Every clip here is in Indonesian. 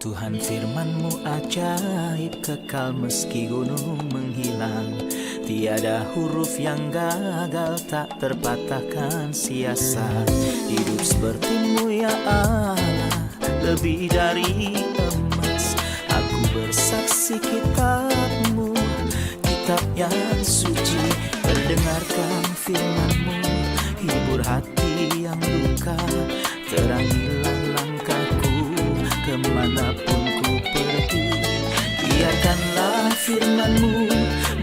Tuhan firman-Mu ajaib, kekal meski gunung menghilang. Tiada huruf yang gagal, tak terpatahkan siasat. Hidup seperti-Mu ya Allah, lebih dari emas. Aku bersaksi kitab-Mu, kitab yang suci. Mendengarkan firman-Mu, hibur hati yang luka. Terangilah langkahku kemanapun ku pergi. Biarkanlah firman-Mu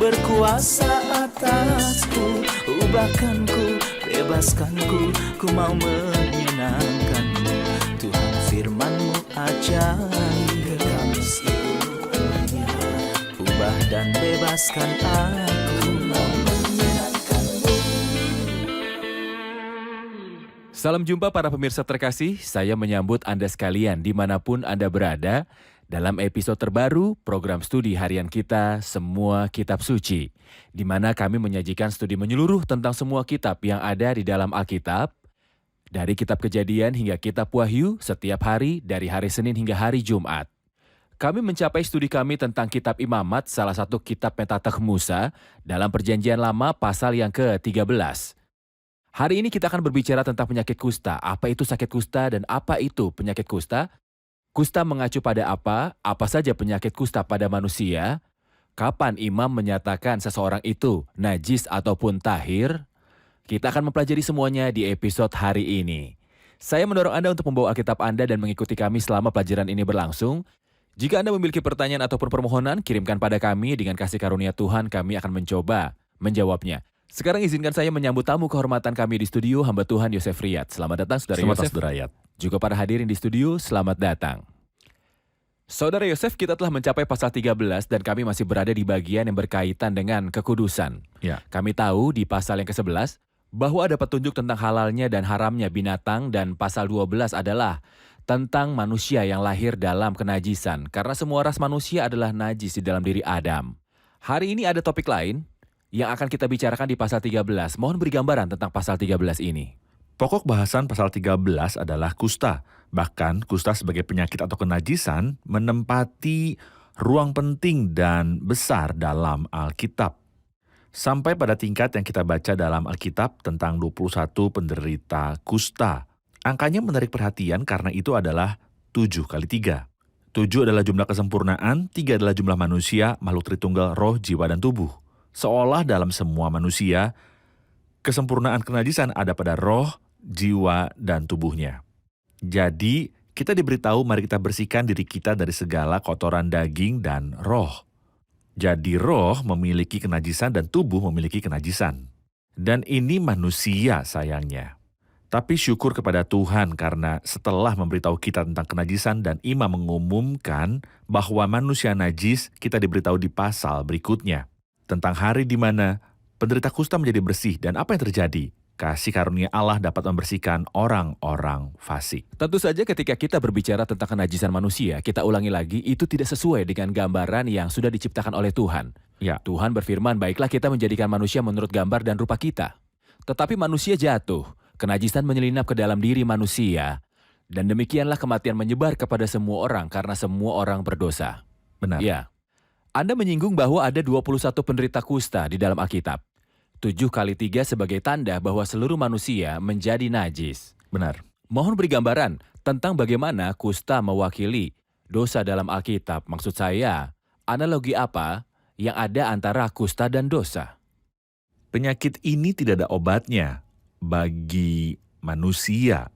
berkuasa atasku. Ubahkanku, bebaskanku, ku mau menyenangkan-Mu. Tuhan firman-Mu ajaib, kekal meski gunung. Ubah dan bebaskan aku, mau menyenangkan-Mu. Salam jumpa para pemirsa terkasih, saya menyambut Anda sekalian dimanapun Anda berada dalam episode terbaru program studi harian kita Semua Kitab Suci, di mana kami menyajikan studi menyeluruh tentang semua kitab yang ada di dalam Alkitab, dari kitab Kejadian hingga kitab Wahyu setiap hari dari hari Senin hingga hari Jumat. Kami mencapai studi kami tentang kitab Imamat, salah satu kitab Pentateuch Musa, dalam Perjanjian Lama pasal yang ke-13. Hari ini kita akan berbicara tentang penyakit kusta. Apa itu sakit kusta dan apa itu penyakit kusta? Kusta mengacu pada apa saja penyakit kusta pada manusia? Kapan imam menyatakan seseorang itu najis ataupun tahir? Kita akan mempelajari semuanya di episode hari ini. Saya mendorong Anda untuk membawa Alkitab Anda dan mengikuti kami selama pelajaran ini berlangsung. Jika Anda memiliki pertanyaan ataupun permohonan, kirimkan pada kami. Dengan kasih karunia Tuhan, kami akan mencoba menjawabnya. Sekarang izinkan saya menyambut tamu kehormatan kami di studio, hamba Tuhan Yosef Riyad. Selamat datang, Saudara Selamat Yosef. Saudara Riyad. Juga para hadirin di studio, selamat datang. Saudara Yosef, kita telah mencapai pasal 13 dan kami masih berada di bagian yang berkaitan dengan kekudusan. Ya. Kami tahu di pasal yang ke-11 bahwa ada petunjuk tentang halalnya dan haramnya binatang, dan pasal 12 adalah tentang manusia yang lahir dalam kenajisan. Karena semua ras manusia adalah najis di dalam diri Adam. Hari ini ada topik lain yang akan kita bicarakan di pasal 13. Mohon beri gambaran tentang pasal 13 ini. Pokok bahasan pasal 13 adalah kusta. Bahkan kusta sebagai penyakit atau kenajisan menempati ruang penting dan besar dalam Alkitab. Sampai pada tingkat yang kita baca dalam Alkitab tentang 21 penderita kusta. Angkanya menarik perhatian karena itu adalah 7 kali 3. 7 adalah jumlah kesempurnaan, 3 adalah jumlah manusia, makhluk Tritunggal, roh, jiwa, dan tubuh. Seolah dalam semua manusia, kesempurnaan kenajisan ada pada roh, jiwa, dan tubuhnya. Jadi, kita diberitahu mari kita bersihkan diri kita dari segala kotoran daging dan roh. Jadi roh memiliki kenajisan dan tubuh memiliki kenajisan. Dan ini manusia sayangnya. Tapi syukur kepada Tuhan karena setelah memberitahu kita tentang kenajisan dan imam mengumumkan bahwa manusia najis, kita diberitahu di pasal berikutnya. Tentang hari di mana penderita kusta menjadi bersih dan apa yang terjadi. Kasih karunia Allah dapat membersihkan orang-orang fasik. Tentu saja ketika kita berbicara tentang kenajisan manusia, kita ulangi lagi, itu tidak sesuai dengan gambaran yang sudah diciptakan oleh Tuhan. Ya. Tuhan berfirman, baiklah kita menjadikan manusia menurut gambar dan rupa kita. Tetapi manusia jatuh, kenajisan menyelinap ke dalam diri manusia, dan demikianlah kematian menyebar kepada semua orang karena semua orang berdosa. Benar. Ya. Anda menyinggung bahwa ada 21 penderita kusta di dalam Alkitab. 7 kali 3 sebagai tanda bahwa seluruh manusia menjadi najis. Benar. Mohon beri gambaran tentang bagaimana kusta mewakili dosa dalam Alkitab. Maksud saya, analogi apa yang ada antara kusta dan dosa? Penyakit ini tidak ada obatnya bagi manusia.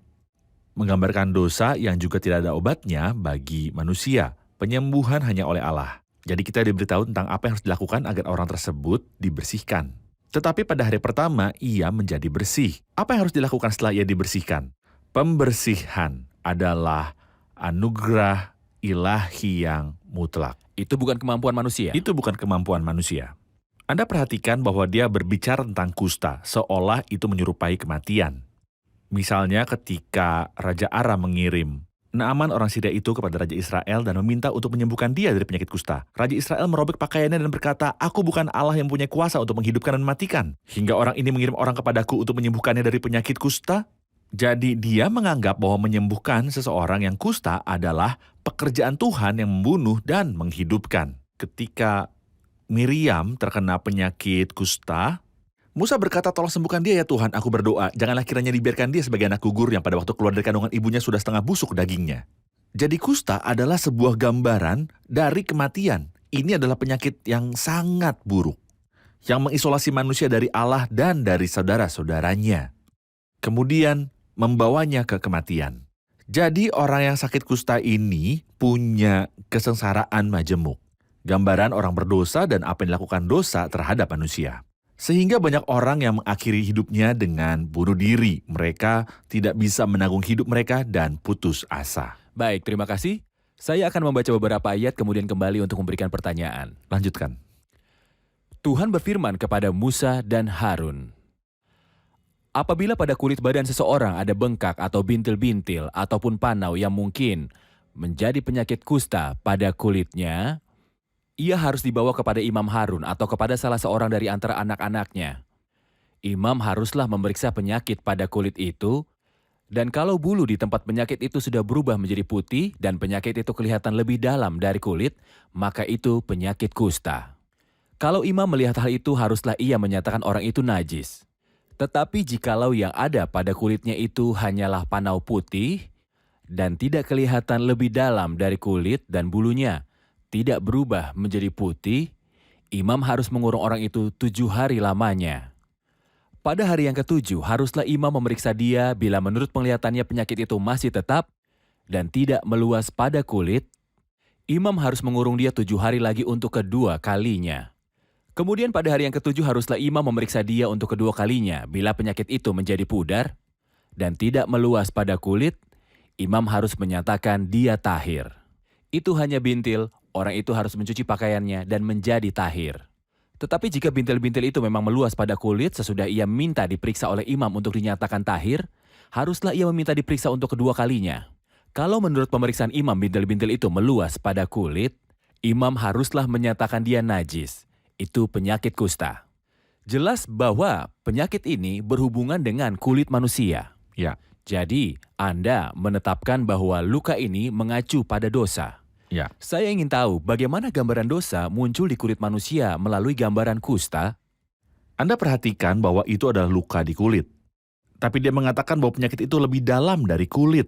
Menggambarkan dosa yang juga tidak ada obatnya bagi manusia. Penyembuhan hanya oleh Allah. Jadi kita diberitahu tentang apa yang harus dilakukan agar orang tersebut dibersihkan. Tetapi pada hari pertama, ia menjadi bersih. Apa yang harus dilakukan setelah ia dibersihkan? Pembersihan adalah anugerah ilahi yang mutlak. Itu bukan kemampuan manusia. Itu bukan kemampuan manusia. Anda perhatikan bahwa dia berbicara tentang kusta, seolah itu menyerupai kematian. Misalnya ketika Raja Aram mengirim Naaman orang Syria itu kepada Raja Israel dan meminta untuk menyembuhkan dia dari penyakit kusta. Raja Israel merobek pakaiannya dan berkata, "Aku bukan Allah yang punya kuasa untuk menghidupkan dan mematikan. Hingga orang ini mengirim orang kepadaku untuk menyembuhkannya dari penyakit kusta." Jadi dia menganggap bahwa menyembuhkan seseorang yang kusta adalah pekerjaan Tuhan yang membunuh dan menghidupkan. Ketika Miriam terkena penyakit kusta, Musa berkata, "Tolong sembuhkan dia ya Tuhan, aku berdoa. Janganlah kiranya dibiarkan dia sebagai anak gugur yang pada waktu keluar dari kandungan ibunya sudah setengah busuk dagingnya." Jadi kusta adalah sebuah gambaran dari kematian. Ini adalah penyakit yang sangat buruk, yang mengisolasi manusia dari Allah dan dari saudara-saudaranya. Kemudian membawanya ke kematian. Jadi orang yang sakit kusta ini punya kesengsaraan majemuk. Gambaran orang berdosa dan apa yang dilakukan dosa terhadap manusia. Sehingga banyak orang yang mengakhiri hidupnya dengan bunuh diri. Mereka tidak bisa menanggung hidup mereka dan putus asa. Baik, terima kasih. Saya akan membaca beberapa ayat kemudian kembali untuk memberikan pertanyaan. Lanjutkan. Tuhan berfirman kepada Musa dan Harun, apabila pada kulit badan seseorang ada bengkak atau bintil-bintil ataupun panau yang mungkin menjadi penyakit kusta pada kulitnya, ia harus dibawa kepada Imam Harun atau kepada salah seorang dari antara anak-anaknya. Imam haruslah memeriksa penyakit pada kulit itu, dan kalau bulu di tempat penyakit itu sudah berubah menjadi putih dan penyakit itu kelihatan lebih dalam dari kulit, maka itu penyakit kusta. Kalau imam melihat hal itu, haruslah ia menyatakan orang itu najis. Tetapi jikalau yang ada pada kulitnya itu hanyalah panau putih dan tidak kelihatan lebih dalam dari kulit dan bulunya tidak berubah menjadi putih, imam harus mengurung orang itu 7 hari lamanya. Pada hari yang ke-7 haruslah imam memeriksa dia bila menurut penglihatannya penyakit itu masih tetap dan tidak meluas pada kulit, imam harus mengurung dia 7 hari lagi untuk kedua kalinya. Kemudian pada hari yang ke-7 haruslah imam memeriksa dia untuk kedua kalinya. Bila penyakit itu menjadi pudar dan tidak meluas pada kulit, imam harus menyatakan dia tahir. Itu hanya bintil, orang itu harus mencuci pakaiannya dan menjadi tahir. Tetapi jika bintil-bintil itu memang meluas pada kulit sesudah ia minta diperiksa oleh imam untuk dinyatakan tahir, haruslah ia meminta diperiksa untuk kedua kalinya. Kalau menurut pemeriksaan imam bintil-bintil itu meluas pada kulit, imam haruslah menyatakan dia najis. Itu penyakit kusta. Jelas bahwa penyakit ini berhubungan dengan kulit manusia. Ya. Jadi, Anda menetapkan bahwa luka ini mengacu pada dosa. Ya. Saya ingin tahu bagaimana gambaran dosa muncul di kulit manusia melalui gambaran kusta. Anda perhatikan bahwa itu adalah luka di kulit. Tapi dia mengatakan bahwa penyakit itu lebih dalam dari kulit.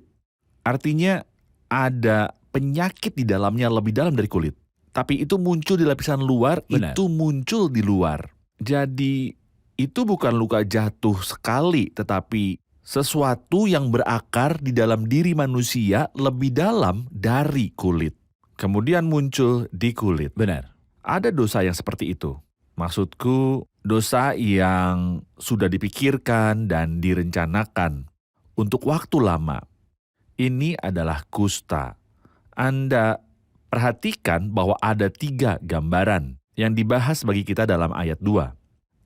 Artinya ada penyakit di dalamnya lebih dalam dari kulit. Tapi itu muncul di lapisan luar, Benar. itu muncul di luar. Jadi itu bukan luka jatuh sekali, tetapi sesuatu yang berakar di dalam diri manusia lebih dalam dari kulit. Kemudian muncul di kulit. Benar. Ada dosa yang seperti itu. Maksudku, dosa yang sudah dipikirkan dan direncanakan untuk waktu lama. Ini adalah kusta. Anda perhatikan bahwa ada 3 gambaran yang dibahas bagi kita dalam ayat 2.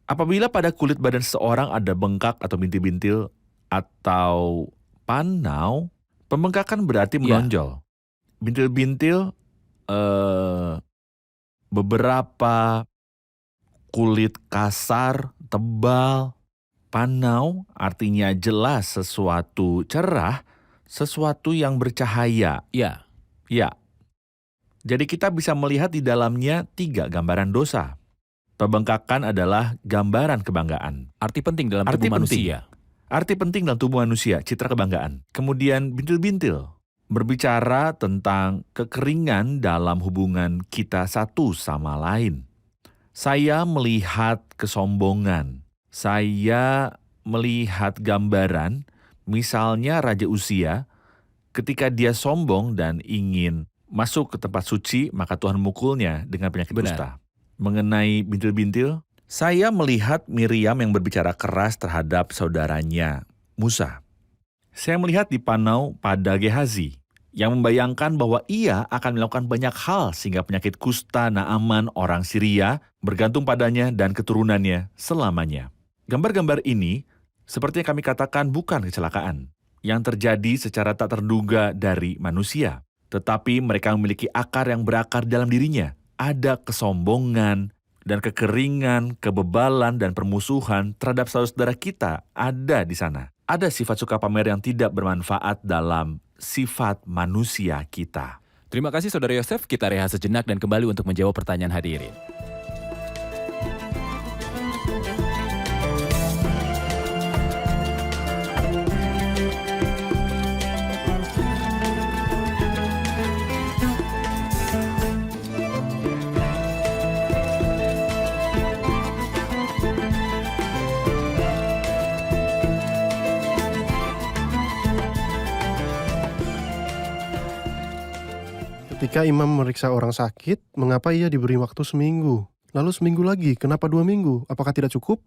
Apabila pada kulit badan seseorang ada bengkak atau bintil-bintil atau panau, pembengkakan berarti menonjol. Bintil-bintil, beberapa kulit kasar, tebal. Panau artinya jelas sesuatu cerah, sesuatu yang bercahaya. Ya. Ya. Jadi kita bisa melihat di dalamnya 3 gambaran dosa. Pembengkakan adalah gambaran kebanggaan. Arti penting dalam Arti tubuh penting. manusia. Arti penting dalam tubuh manusia, citra kebanggaan. Kemudian bintil-bintil, berbicara tentang kekeringan dalam hubungan kita satu sama lain. Saya melihat kesombongan. Saya melihat gambaran, misalnya Raja Uzia, ketika dia sombong dan ingin masuk ke tempat suci, maka Tuhan memukulnya dengan penyakit Benar. kusta. Mengenai bintil-bintil, saya melihat Miriam yang berbicara keras terhadap saudaranya, Musa. Saya melihat di panau pada Gehazi, yang membayangkan bahwa ia akan melakukan banyak hal sehingga penyakit kusta Naaman orang Syria bergantung padanya dan keturunannya selamanya. Gambar-gambar ini, seperti yang kami katakan, bukan kecelakaan yang terjadi secara tak terduga dari manusia. Tetapi mereka memiliki akar yang berakar dalam dirinya. Ada kesombongan dan kekeringan, kebebalan dan permusuhan terhadap saudara kita ada di sana. ada sifat suka pamer yang tidak bermanfaat dalam sifat manusia kita. Terima kasih Saudara Yosef, kita rehat sejenak dan kembali untuk menjawab pertanyaan hadirin. Ketika imam memeriksa orang sakit, mengapa ia diberi waktu seminggu? Lalu seminggu lagi, kenapa 2 minggu? Apakah tidak cukup?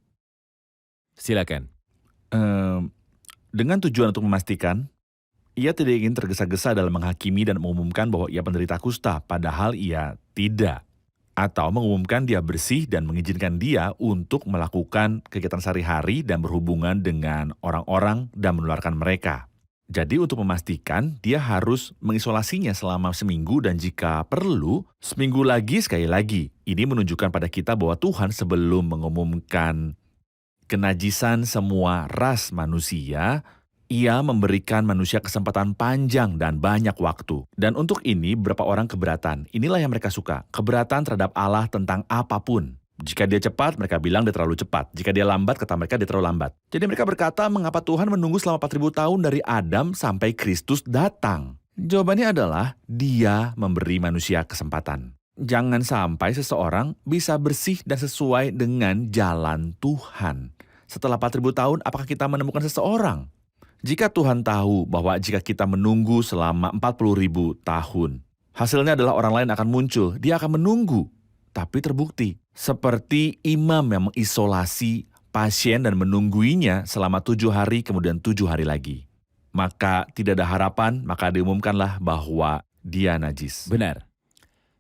Silakan. Dengan tujuan untuk memastikan, ia tidak ingin tergesa-gesa dalam menghakimi dan mengumumkan bahwa ia penderita kusta, padahal ia tidak. Atau mengumumkan dia bersih dan mengizinkan dia untuk melakukan kegiatan sehari-hari dan berhubungan dengan orang-orang dan menularkan mereka. Jadi untuk memastikan, dia harus mengisolasinya selama seminggu dan jika perlu, seminggu lagi sekali lagi. Ini menunjukkan pada kita bahwa Tuhan sebelum mengumumkan kenajisan semua ras manusia, ia memberikan manusia kesempatan panjang dan banyak waktu. Dan untuk ini, beberapa orang keberatan. Inilah yang mereka suka, keberatan terhadap Allah tentang apapun. Jika dia cepat, mereka bilang dia terlalu cepat. Jika dia lambat, kata mereka dia terlalu lambat. Jadi mereka berkata, mengapa Tuhan menunggu selama 4.000 tahun dari Adam sampai Kristus datang? Jawabannya adalah, dia memberi manusia kesempatan. Jangan sampai seseorang bisa bersih dan sesuai dengan jalan Tuhan. Setelah 4.000 tahun, apakah kita menemukan seseorang? Jika Tuhan tahu bahwa jika kita menunggu selama 40.000 tahun, hasilnya adalah orang lain akan muncul, dia akan menunggu. Tapi terbukti, seperti imam yang mengisolasi pasien dan menungguinya selama 7 hari kemudian 7 hari lagi. Maka tidak ada harapan, maka diumumkanlah bahwa dia najis. Benar.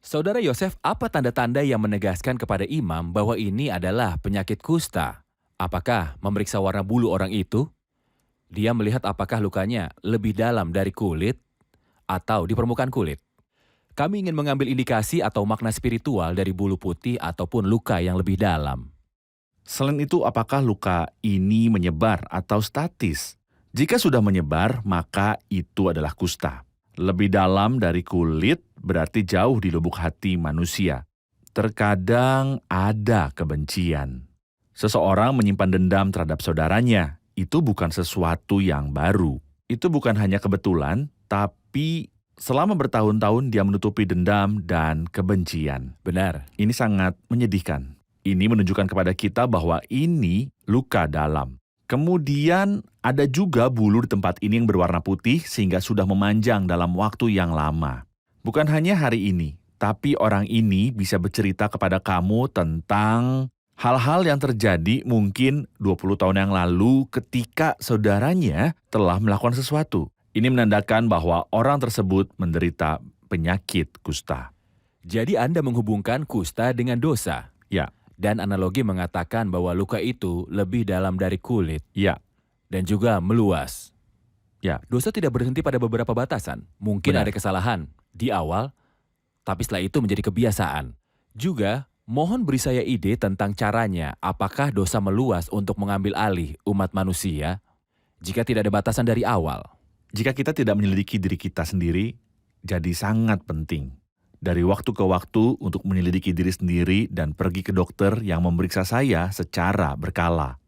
Saudara Yosef, apa tanda-tanda yang menegaskan kepada imam bahwa ini adalah penyakit kusta? Apakah memeriksa warna bulu orang itu? Dia melihat apakah lukanya lebih dalam dari kulit atau di permukaan kulit. Kami ingin mengambil indikasi atau makna spiritual dari bulu putih ataupun luka yang lebih dalam. Selain itu, apakah luka ini menyebar atau statis? Jika sudah menyebar, maka itu adalah kusta. Lebih dalam dari kulit berarti jauh di lubuk hati manusia. Terkadang ada kebencian. Seseorang menyimpan dendam terhadap saudaranya. Itu bukan sesuatu yang baru. Itu bukan hanya kebetulan, tapi selama bertahun-tahun dia menutupi dendam dan kebencian. Benar. Ini sangat menyedihkan. Ini menunjukkan kepada kita bahwa ini luka dalam. Kemudian ada juga bulu di tempat ini yang berwarna putih sehingga sudah memanjang dalam waktu yang lama. Bukan hanya hari ini, tapi orang ini bisa bercerita kepada kamu tentang hal-hal yang terjadi mungkin 20 tahun yang lalu ketika saudaranya telah melakukan sesuatu. Ini menandakan bahwa orang tersebut menderita penyakit kusta. Jadi Anda menghubungkan kusta dengan dosa. Ya. Dan analogi mengatakan bahwa luka itu lebih dalam dari kulit. Ya. Dan juga meluas. Ya. Dosa tidak berhenti pada beberapa batasan. Mungkin Benar. ada kesalahan di awal, tapi setelah itu menjadi kebiasaan. Juga, mohon beri saya ide tentang caranya apakah dosa meluas untuk mengambil alih umat manusia jika tidak ada batasan dari awal. Jika kita tidak menyelidiki diri kita sendiri, jadi sangat penting. Dari waktu ke waktu untuk menyelidiki diri sendiri dan pergi ke dokter yang memeriksa saya secara berkala.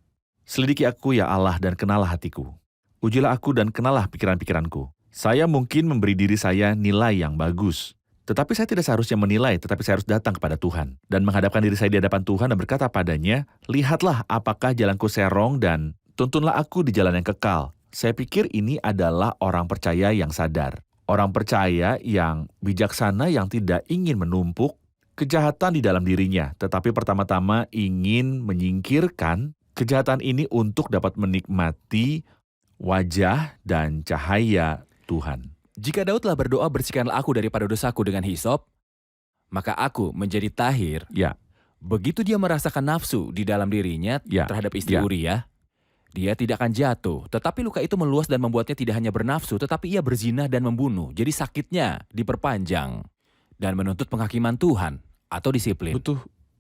Selidiki aku ya Allah dan kenalah hatiku. Ujilah aku dan kenalah pikiran-pikiranku. Saya mungkin memberi diri saya nilai yang bagus. Tetapi saya tidak seharusnya menilai, tetapi saya harus datang kepada Tuhan. Dan menghadapkan diri saya di hadapan Tuhan dan berkata padanya, lihatlah apakah jalanku serong dan tuntunlah aku di jalan yang kekal. Saya pikir ini adalah orang percaya yang sadar. Orang percaya yang bijaksana yang tidak ingin menumpuk kejahatan di dalam dirinya, tetapi pertama-tama ingin menyingkirkan kejahatan ini untuk dapat menikmati wajah dan cahaya Tuhan. Jika Daud telah berdoa bersihkanlah aku daripada dosaku dengan hisop, maka aku menjadi tahir. Ya. Begitu dia merasakan nafsu di dalam dirinya terhadap istri Uriah, dia tidak akan jatuh, tetapi luka itu meluas dan membuatnya tidak hanya bernafsu, tetapi ia berzina dan membunuh. Jadi sakitnya diperpanjang dan menuntut penghakiman Tuhan atau disiplin.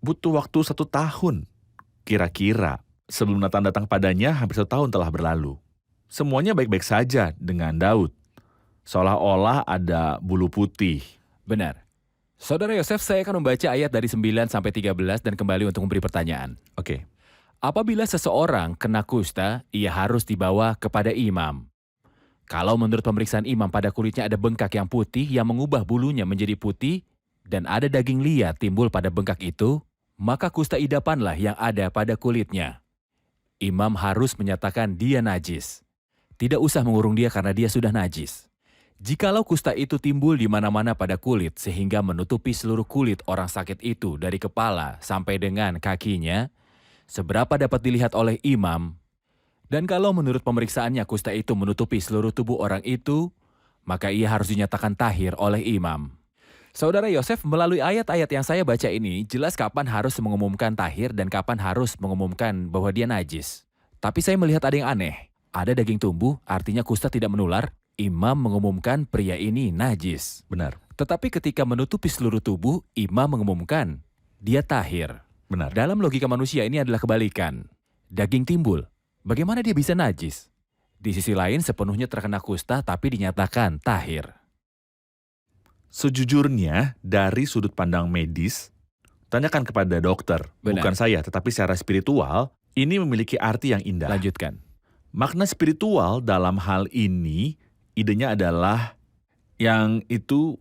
Butuh waktu 1 tahun. Kira-kira sebelum Nathan datang padanya hampir 1 tahun telah berlalu. semuanya baik-baik saja dengan Daud. Seolah-olah ada bulu putih. Benar. Saudara Yosef, saya akan membaca ayat dari 9 sampai 13 dan kembali untuk memberi pertanyaan. Oke. Apabila seseorang kena kusta, ia harus dibawa kepada imam. Kalau menurut pemeriksaan imam pada kulitnya ada bengkak yang putih yang mengubah bulunya menjadi putih dan ada daging liat timbul pada bengkak itu, maka kusta idapanlah yang ada pada kulitnya. Imam harus menyatakan dia najis. Tidak usah mengurung dia karena dia sudah najis. Jikalau kusta itu timbul di mana-mana pada kulit sehingga menutupi seluruh kulit orang sakit itu dari kepala sampai dengan kakinya, seberapa dapat dilihat oleh imam? Dan kalau menurut pemeriksaannya kusta itu menutupi seluruh tubuh orang itu, maka ia harus dinyatakan tahir oleh imam. Saudara Yosef, melalui ayat-ayat yang saya baca ini, jelas kapan harus mengumumkan tahir dan kapan harus mengumumkan bahwa dia najis. Tapi saya melihat ada yang aneh. Ada daging tumbuh, artinya kusta tidak menular. Imam mengumumkan pria ini najis. Benar. Tetapi ketika menutupi seluruh tubuh, imam mengumumkan dia tahir. Benar. Dalam logika manusia ini adalah kebalikan. Daging timbul. Bagaimana dia bisa najis? Di sisi lain sepenuhnya terkena kusta tapi dinyatakan tahir. Sejujurnya, dari sudut pandang medis, tanyakan kepada dokter, Benar. bukan saya, tetapi secara spiritual, ini memiliki arti yang indah. Lanjutkan. Makna spiritual dalam hal ini, idenya adalah yang itu,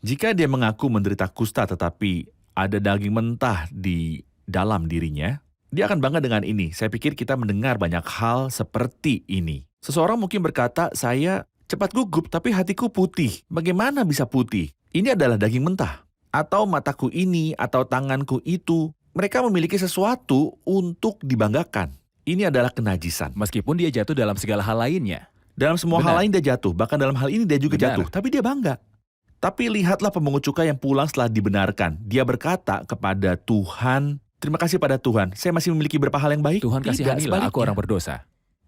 jika dia mengaku menderita kusta tetapi ada daging mentah di dalam dirinya, dia akan bangga dengan ini. Saya pikir kita mendengar banyak hal seperti ini. Seseorang mungkin berkata, saya cepat gugup tapi hatiku putih. Bagaimana bisa putih? Ini adalah daging mentah. Atau mataku ini, atau tanganku itu. Mereka memiliki sesuatu untuk dibanggakan. Ini adalah kenajisan. Meskipun dia jatuh dalam segala hal lainnya. Dalam semua hal Benar. lain dia jatuh. Bahkan dalam hal ini dia juga Benar. jatuh. Tapi dia bangga. Tapi lihatlah pemungut cukai yang pulang setelah dibenarkan. Dia berkata kepada Tuhan, terima kasih pada Tuhan, saya masih memiliki beberapa hal yang baik. Tuhan Tidak, kasihanilah aku sebaliknya. orang berdosa.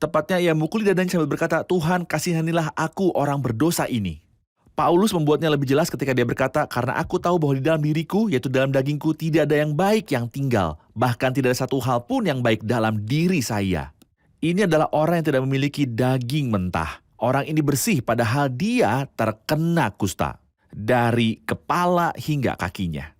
Tepatnya ia mukuli dadanya sambil berkata, Tuhan kasihanilah aku orang berdosa ini. Paulus membuatnya lebih jelas ketika dia berkata, karena aku tahu bahwa di dalam diriku, yaitu dalam dagingku, tidak ada yang baik yang tinggal. Bahkan tidak ada satu hal pun yang baik dalam diri saya. Ini adalah orang yang tidak memiliki daging mentah. Orang ini bersih padahal dia terkena kusta. Dari kepala hingga kakinya.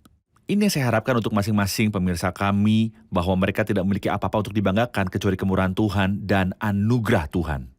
Ini yang saya harapkan untuk masing-masing pemirsa kami, bahwa mereka tidak memiliki apa-apa untuk dibanggakan kecuali kemurahan Tuhan dan anugerah Tuhan.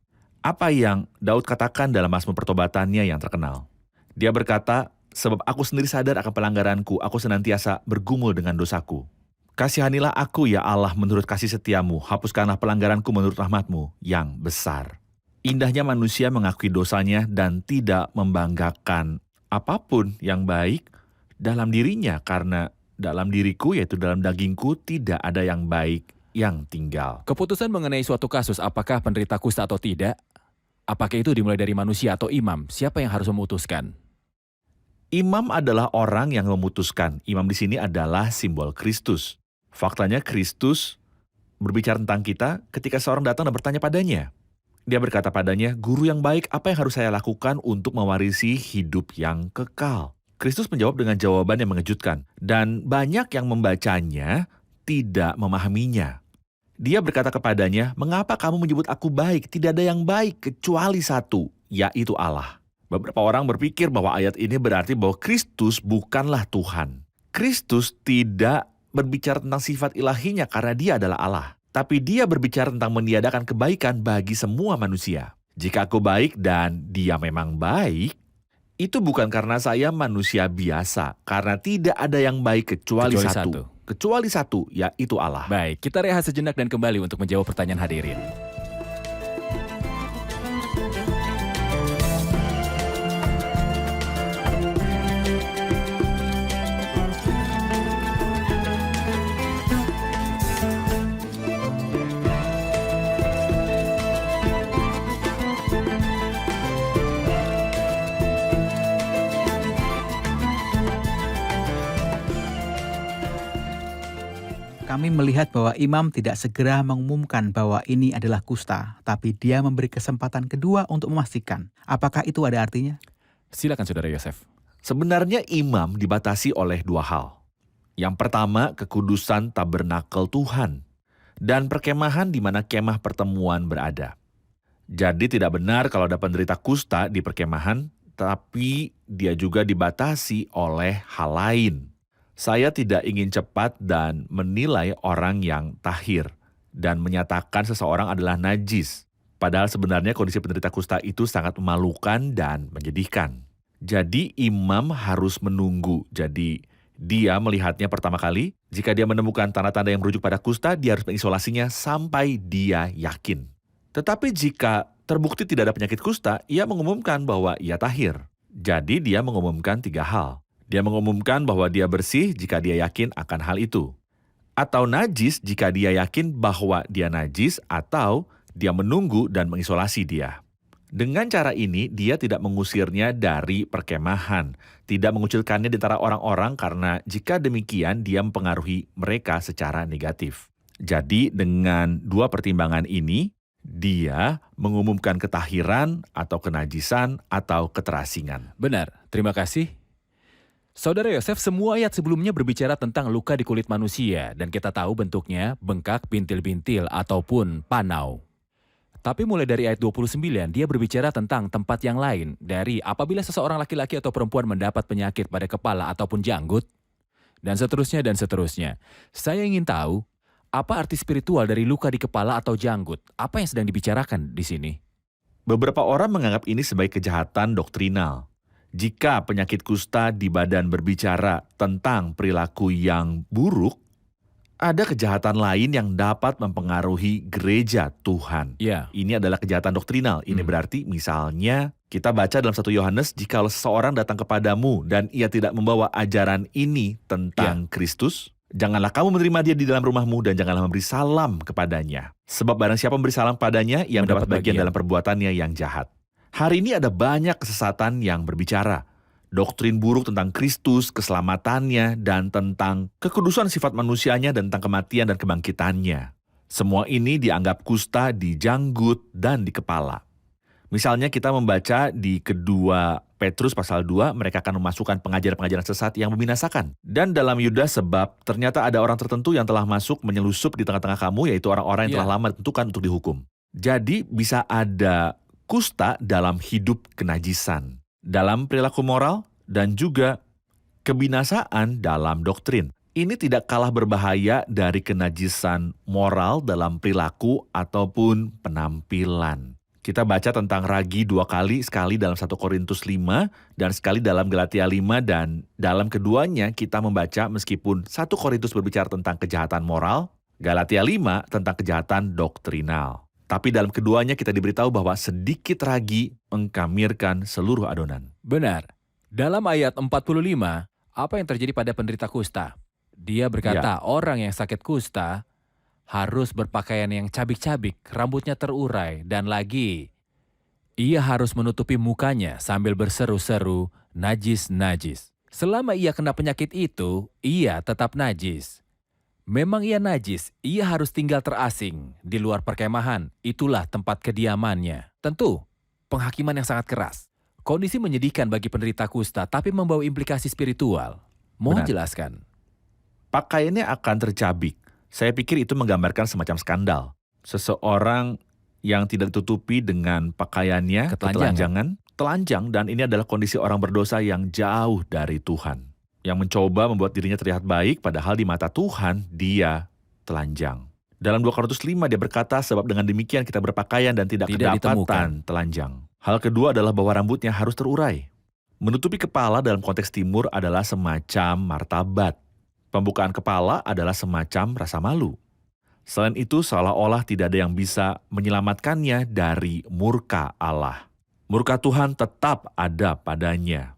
Apa yang Daud katakan dalam Mazmur pertobatannya yang terkenal? Dia berkata, sebab aku sendiri sadar akan pelanggaranku, aku senantiasa bergumul dengan dosaku. Kasihanilah aku ya Allah menurut kasih setiamu, hapuskanlah pelanggaranku menurut rahmatmu yang besar. Indahnya manusia mengakui dosanya dan tidak membanggakan apapun yang baik dalam dirinya, karena dalam diriku, yaitu dalam dagingku, tidak ada yang baik yang tinggal. Keputusan mengenai suatu kasus apakah penderita kusta atau tidak, apakah itu dimulai dari manusia atau imam? Siapa yang harus memutuskan? Imam adalah orang yang memutuskan. Imam di sini adalah simbol Kristus. Faktanya Kristus berbicara tentang kita ketika seorang datang dan bertanya padanya. Dia berkata padanya, guru yang baik, apa yang harus saya lakukan untuk mewarisi hidup yang kekal? Kristus menjawab dengan jawaban yang mengejutkan, dan banyak yang membacanya tidak memahaminya. Dia berkata kepadanya, mengapa kamu menyebut aku baik? Tidak ada yang baik kecuali satu, yaitu Allah. Beberapa orang berpikir bahwa ayat ini berarti bahwa Kristus bukanlah Tuhan. Kristus tidak berbicara tentang sifat ilahinya karena dia adalah Allah. Tapi dia berbicara tentang meniadakan kebaikan bagi semua manusia. Jika aku baik dan dia memang baik, itu bukan karena saya manusia biasa. Karena tidak ada yang baik kecuali satu. Kecuali satu, yaitu Allah. Baik, kita rehat sejenak dan kembali untuk menjawab pertanyaan hadirin. Kami melihat bahwa imam tidak segera mengumumkan bahwa ini adalah kusta, tapi dia memberi kesempatan kedua untuk memastikan. Apakah itu ada artinya? Silakan Saudara Yosef. Sebenarnya imam dibatasi oleh dua hal. Yang pertama, kekudusan tabernakel Tuhan dan perkemahan di mana kemah pertemuan berada. Jadi tidak benar kalau ada penderita kusta di perkemahan, tapi dia juga dibatasi oleh hal lain. Saya tidak ingin cepat dan menilai orang yang tahir dan menyatakan seseorang adalah najis. Padahal sebenarnya kondisi penderita kusta itu sangat memalukan dan menyedihkan. Jadi imam harus menunggu. Jadi dia melihatnya pertama kali, jika dia menemukan tanda-tanda yang merujuk pada kusta, dia harus mengisolasinya sampai dia yakin. Tetapi jika terbukti tidak ada penyakit kusta, ia mengumumkan bahwa ia tahir. Jadi dia mengumumkan 3 hal. Dia mengumumkan bahwa dia bersih jika dia yakin akan hal itu. Atau najis jika dia yakin bahwa dia najis, atau dia menunggu dan mengisolasi dia. Dengan cara ini, dia tidak mengusirnya dari perkemahan, tidak mengucilkannya di antara orang-orang karena jika demikian dia mempengaruhi mereka secara negatif. Jadi dengan 2 pertimbangan ini, dia mengumumkan ketahiran atau kenajisan atau keterasingan. Benar, terima kasih. Saudara Yosef, semua ayat sebelumnya berbicara tentang luka di kulit manusia dan kita tahu bentuknya bengkak, bintil-bintil, ataupun panau. Tapi mulai dari ayat 29, dia berbicara tentang tempat yang lain, dari apabila seseorang laki-laki atau perempuan mendapat penyakit pada kepala ataupun janggut, dan seterusnya dan seterusnya. Saya ingin tahu, apa arti spiritual dari luka di kepala atau janggut? Apa yang sedang dibicarakan di sini? Beberapa orang menganggap ini sebagai kejahatan doktrinal. Jika penyakit kusta di badan berbicara tentang perilaku yang buruk, ada kejahatan lain yang dapat mempengaruhi gereja Tuhan. Ya. Ini adalah kejahatan doktrinal. Ini berarti misalnya kita baca dalam 1 Yohanes, jika seseorang datang kepadamu dan ia tidak membawa ajaran ini tentang Kristus, janganlah kamu menerima dia di dalam rumahmu dan janganlah memberi salam kepadanya. Sebab barang siapa memberi salam padanya, ia mendapat bagian dalam perbuatannya yang jahat. Hari ini ada banyak kesesatan yang berbicara. Doktrin buruk tentang Kristus, keselamatannya, dan tentang kekudusan sifat manusianya dan tentang kematian dan kebangkitannya. Semua ini dianggap kusta di janggut dan di kepala. Misalnya kita membaca di kedua Petrus pasal 2, mereka akan memasukkan pengajaran-pengajaran sesat yang membinasakan. Dan dalam Yudas sebab ternyata ada orang tertentu yang telah masuk menyelusup di tengah-tengah kamu, yaitu orang-orang yang telah lama ditentukan untuk dihukum. Jadi bisa ada kusta dalam hidup kenajisan, dalam perilaku moral, dan juga kebinasaan dalam doktrin. Ini tidak kalah berbahaya dari kenajisan moral dalam perilaku ataupun penampilan. Kita baca tentang ragi 2 kali, sekali dalam 1 Korintus 5 dan sekali dalam Galatia 5, dan dalam keduanya kita membaca meskipun 1 Korintus berbicara tentang kejahatan moral, Galatia 5 tentang kejahatan doktrinal. Tapi dalam keduanya kita diberitahu bahwa sedikit ragi mengkamirkan seluruh adonan. Benar. Dalam ayat 45, apa yang terjadi pada penderita kusta? Dia berkata, orang yang sakit kusta harus berpakaian yang cabik-cabik, rambutnya terurai, dan lagi ia harus menutupi mukanya sambil berseru-seru, najis, najis. Selama ia kena penyakit itu, ia tetap najis. Memang ia najis, ia harus tinggal terasing di luar perkemahan, itulah tempat kediamannya. Tentu, penghakiman yang sangat keras. Kondisi menyedihkan bagi penderita kusta, tapi membawa implikasi spiritual. Mohon jelaskan. Pakaiannya akan tercabik. Saya pikir itu menggambarkan semacam skandal. Seseorang yang tidak ditutupi dengan pakaiannya, ketelanjangan, telanjang, dan ini adalah kondisi orang berdosa yang jauh dari Tuhan. Yang mencoba membuat dirinya terlihat baik, padahal di mata Tuhan, dia telanjang. Dalam 2 Korintus 5 dia berkata, sebab dengan demikian kita berpakaian dan tidak kedapatan telanjang. Hal kedua adalah bahwa rambutnya harus terurai. Menutupi kepala dalam konteks timur adalah semacam martabat. Pembukaan kepala adalah semacam rasa malu. Selain itu, seolah-olah tidak ada yang bisa menyelamatkannya dari murka Allah. Murka Tuhan tetap ada padanya.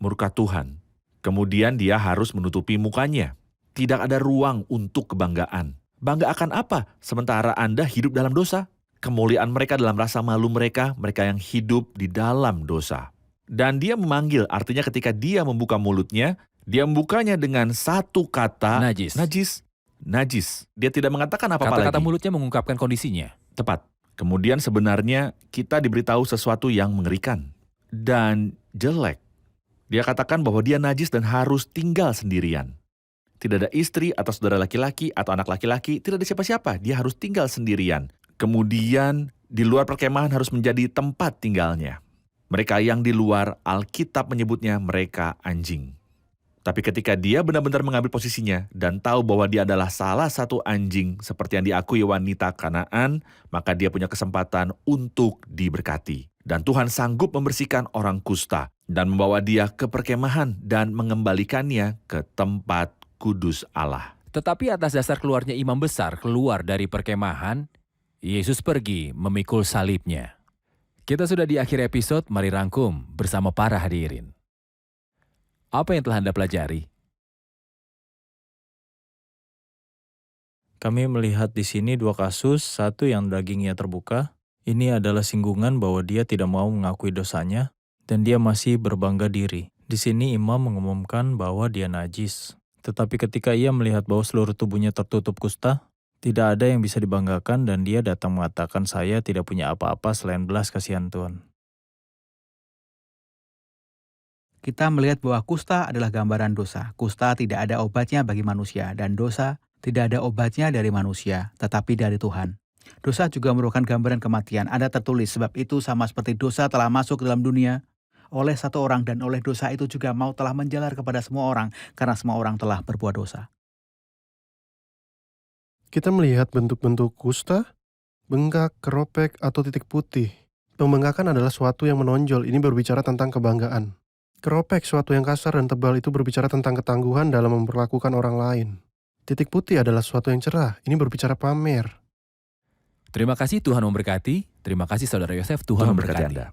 Murka Tuhan. Kemudian dia harus menutupi mukanya. Tidak ada ruang untuk kebanggaan. Bangga akan apa sementara Anda hidup dalam dosa? Kemuliaan mereka dalam rasa malu mereka, mereka yang hidup di dalam dosa. Dan dia memanggil, artinya ketika dia membuka mulutnya, dia membukanya dengan satu kata, Najis. Najis. Najis. Dia tidak mengatakan apa-apa lagi. Kata-kata mulutnya mengungkapkan kondisinya. Tepat. Kemudian sebenarnya kita diberitahu sesuatu yang mengerikan dan jelek. Dia katakan bahwa dia najis dan harus tinggal sendirian. Tidak ada istri atau saudara laki-laki atau anak laki-laki, tidak ada siapa-siapa. Dia harus tinggal sendirian. Kemudian di luar perkemahan harus menjadi tempat tinggalnya. Mereka yang di luar, Alkitab menyebutnya mereka anjing. Tapi ketika dia benar-benar mengambil posisinya dan tahu bahwa dia adalah salah satu anjing seperti yang diakui wanita Kanaan, maka dia punya kesempatan untuk diberkati. Dan Tuhan sanggup membersihkan orang kusta dan membawa dia ke perkemahan dan mengembalikannya ke tempat kudus Allah. Tetapi atas dasar keluarnya imam besar keluar dari perkemahan, Yesus pergi memikul salibnya. Kita sudah di akhir episode, mari rangkum bersama para hadirin. Apa yang telah Anda pelajari? Kami melihat di sini dua kasus, satu yang dagingnya terbuka. Ini adalah singgungan bahwa dia tidak mau mengakui dosanya, dan dia masih berbangga diri. Di sini imam mengumumkan bahwa dia najis. Tetapi ketika ia melihat bahwa seluruh tubuhnya tertutup kusta, tidak ada yang bisa dibanggakan dan dia datang mengatakan, saya tidak punya apa-apa selain belas kasihan Tuhan. Kita melihat bahwa kusta adalah gambaran dosa. Kusta tidak ada obatnya bagi manusia, dan dosa tidak ada obatnya dari manusia, tetapi dari Tuhan. Dosa juga merupakan gambaran kematian. Ada tertulis, sebab itu sama seperti dosa telah masuk ke dalam dunia oleh satu orang, dan oleh dosa itu juga maut telah menjalar kepada semua orang, karena semua orang telah berbuat dosa. Kita melihat bentuk-bentuk kusta, bengkak, keropek, atau titik putih. Pembengkakan adalah suatu yang menonjol, ini berbicara tentang kebanggaan. Keropek, suatu yang kasar dan tebal, itu berbicara tentang ketangguhan dalam memperlakukan orang lain. Titik putih adalah suatu yang cerah, ini berbicara pamer. Terima kasih, Tuhan memberkati. Terima kasih Saudara Yosef, Tuhan memberkati Anda.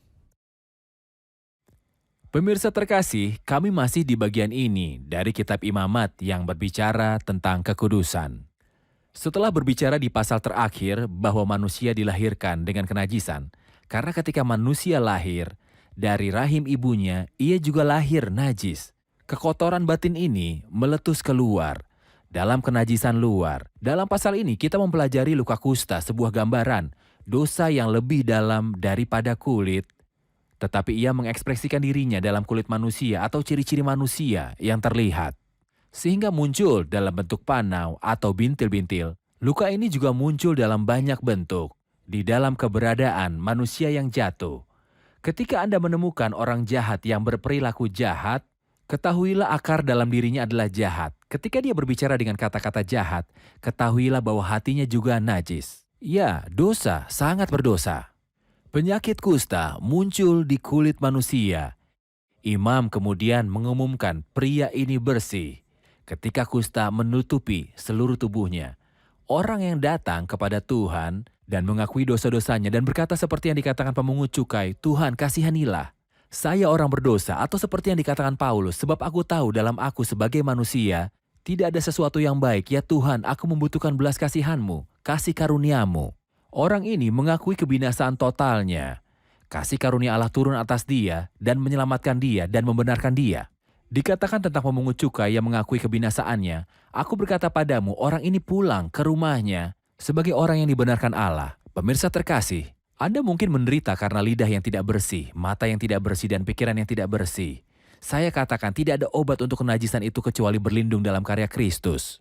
Pemirsa terkasih, kami masih di bagian ini dari kitab Imamat yang berbicara tentang kekudusan. Setelah berbicara di pasal terakhir bahwa manusia dilahirkan dengan kenajisan, karena ketika manusia lahir dari rahim ibunya, ia juga lahir najis. Kekotoran batin ini meletus keluar dalam kenajisan luar. Dalam pasal ini kita mempelajari luka kusta, sebuah gambaran dosa yang lebih dalam daripada kulit, tetapi ia mengekspresikan dirinya dalam kulit manusia atau ciri-ciri manusia yang terlihat. Sehingga muncul dalam bentuk panau atau bintil-bintil. Luka ini juga muncul dalam banyak bentuk, di dalam keberadaan manusia yang jatuh. Ketika Anda menemukan orang jahat yang berperilaku jahat, ketahuilah akar dalam dirinya adalah jahat. Ketika dia berbicara dengan kata-kata jahat, ketahuilah bahwa hatinya juga najis. Ya, dosa, sangat berdosa. Penyakit kusta muncul di kulit manusia. Imam kemudian mengumumkan pria ini bersih. Ketika kusta menutupi seluruh tubuhnya, orang yang datang kepada Tuhan dan mengakui dosa-dosanya dan berkata seperti yang dikatakan pemungut cukai, Tuhan kasihanilah, saya orang berdosa, atau seperti yang dikatakan Paulus, sebab aku tahu dalam aku sebagai manusia, tidak ada sesuatu yang baik, ya Tuhan aku membutuhkan belas kasihan-Mu, kasih karuniamu. Orang ini mengakui kebinasaan totalnya. Kasih karunia Allah turun atas dia dan menyelamatkan dia dan membenarkan dia. Dikatakan tentang pemungut cukai yang mengakui kebinasaannya, aku berkata padamu, orang ini pulang ke rumahnya sebagai orang yang dibenarkan Allah. Pemirsa terkasih, Anda mungkin menderita karena lidah yang tidak bersih, mata yang tidak bersih, dan pikiran yang tidak bersih. Saya katakan tidak ada obat untuk kenajisan itu kecuali berlindung dalam karya Kristus.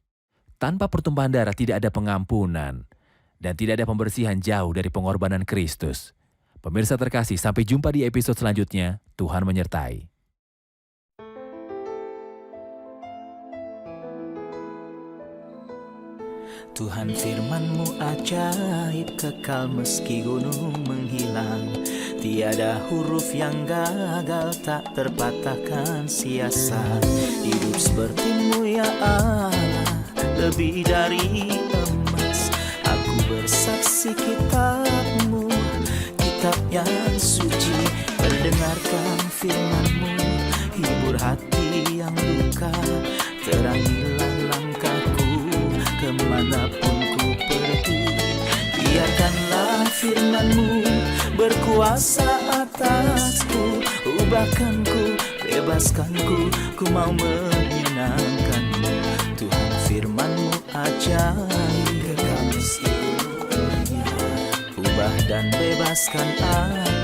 Tanpa pertumpahan darah tidak ada pengampunan, dan tidak ada pembersihan jauh dari pengorbanan Kristus. Pemirsa terkasih, sampai jumpa di episode selanjutnya. Tuhan menyertai. Tuhan firman-Mu ajaib, kekal meski gunung menghilang. Tiada huruf yang gagal, tak terpatahkan siasat. Hidup seperti-Mu ya Allah, lebih dari emas. Aku bersaksi kitab-Mu, kitab yang suci. Mendengarkan firman-Mu, hibur hati yang luka. Terangilah langkahku kemanapun ku pergi. Biarkanlah firman-Mu berkuasa atasku. Ubahkanku, bebaskanku, ku mau menyenangkan-Mu. Tuhan firman-Mu ajaib, kekal meski gunungnya. Ubah dan bebaskan aku.